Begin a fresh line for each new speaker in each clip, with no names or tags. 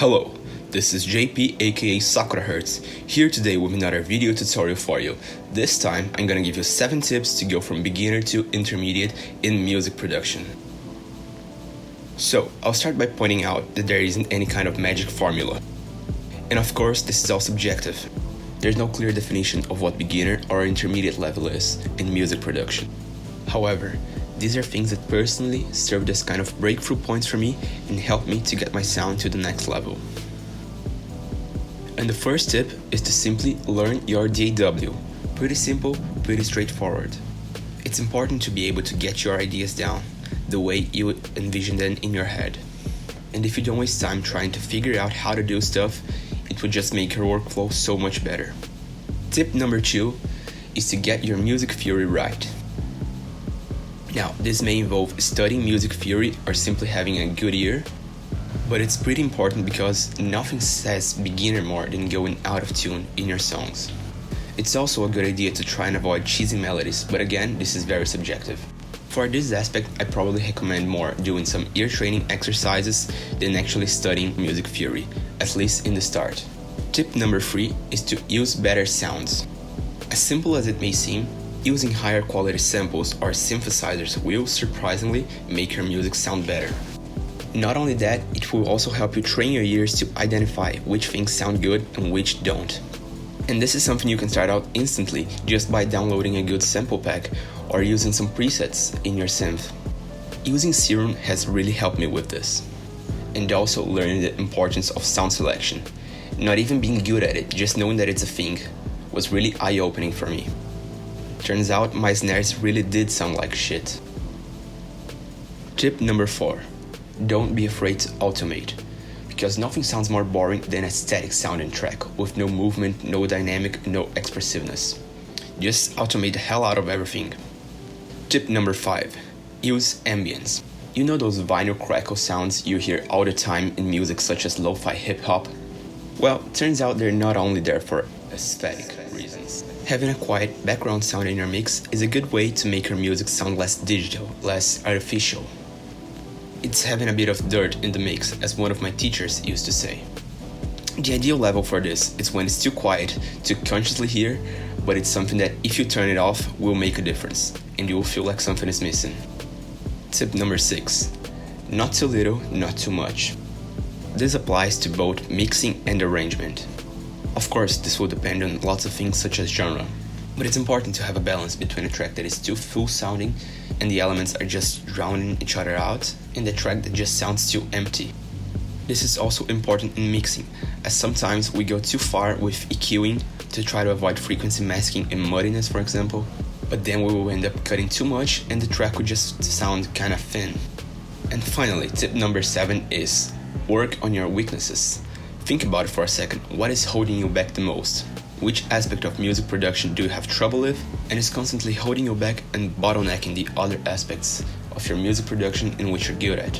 Hello, this is JP aka Sakura here today with another video tutorial for you. This time I'm gonna give you 7 tips to go from beginner to intermediate in music production. So I'll start by pointing out that there isn't any kind of magic formula. And of course this is all subjective. There's no clear definition of what beginner or intermediate level is in music production. However, these are things that personally served as kind of breakthrough points for me and helped me to get my sound to the next level. And the first tip is to simply learn your DAW. Pretty simple, pretty straightforward. It's important to be able to get your ideas down the way you envision them in your head. And if you don't waste time trying to figure out how to do stuff, it would just make your workflow so much better. Tip number 2 is to get your music theory right. Now, this may involve studying music theory or simply having a good ear, but it's pretty important because nothing says beginner more than going out of tune in your songs. It's also a good idea to try and avoid cheesy melodies, but again, this is very subjective. For this aspect, I probably recommend more doing some ear training exercises than actually studying music theory, at least in the start. Tip number 3 is to use better sounds. As simple as it may seem, using higher quality samples or synthesizers will surprisingly make your music sound better. Not only that, it will also help you train your ears to identify which things sound good and which don't. And this is something you can start out instantly just by downloading a good sample pack or using some presets in your synth. Using Serum has really helped me with this. And also learning the importance of sound selection. Not even being good at it, just knowing that it's a thing was really eye-opening for me. Turns out my snares really did sound like shit. Tip number 4. Don't be afraid to automate, because nothing sounds more boring than a static sounding track with no movement, no dynamic, no expressiveness. Just automate the hell out of everything. Tip number 5. Use ambience. You know those vinyl crackle sounds you hear all the time in music such as lo-fi hip-hop? Well, turns out they're not only there for aesthetic reasons. Having a quiet background sound in your mix is a good way to make your music sound less digital, less artificial. It's having a bit of dirt in the mix, as one of my teachers used to say. The ideal level for this is when it's too quiet to consciously hear, but it's something that if you turn it off will make a difference, and you will feel like something is missing. Tip number 6. Not too little, not too much. This applies to both mixing and arrangement. Of course, this will depend on lots of things such as genre, but it's important to have a balance between a track that is too full sounding and the elements are just drowning each other out, and the track that just sounds too empty. This is also important in mixing, as sometimes we go too far with EQing to try to avoid frequency masking and muddiness, for example, but then we will end up cutting too much and the track will just sound kinda thin. And finally, tip number 7 is work on your weaknesses. Think about it for a second. What is holding you back the most? Which aspect of music production do you have trouble with and is constantly holding you back and bottlenecking the other aspects of your music production in which you're good at?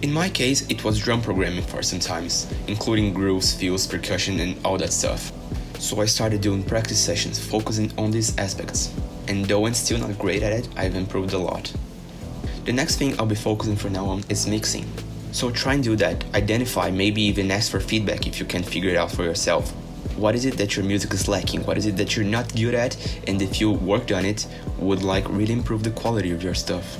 In my case, it was drum programming for some times, including grooves, fills, percussion and all that stuff. So I started doing practice sessions focusing on these aspects. And though I'm still not great at it, I've improved a lot. The next thing I'll be focusing from now on is mixing. So try and do that, identify, maybe even ask for feedback if you can't figure it out for yourself. What is it that your music is lacking? What is it that you're not good at? And if you worked on it, would really improve the quality of your stuff.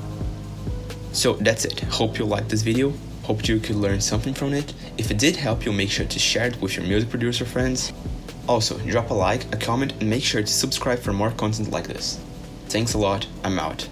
So that's it. Hope you liked this video. Hope you could learn something from it. If it did help you, make sure to share it with your music producer friends. Also, drop a like, a comment, and make sure to subscribe for more content like this. Thanks a lot. I'm out.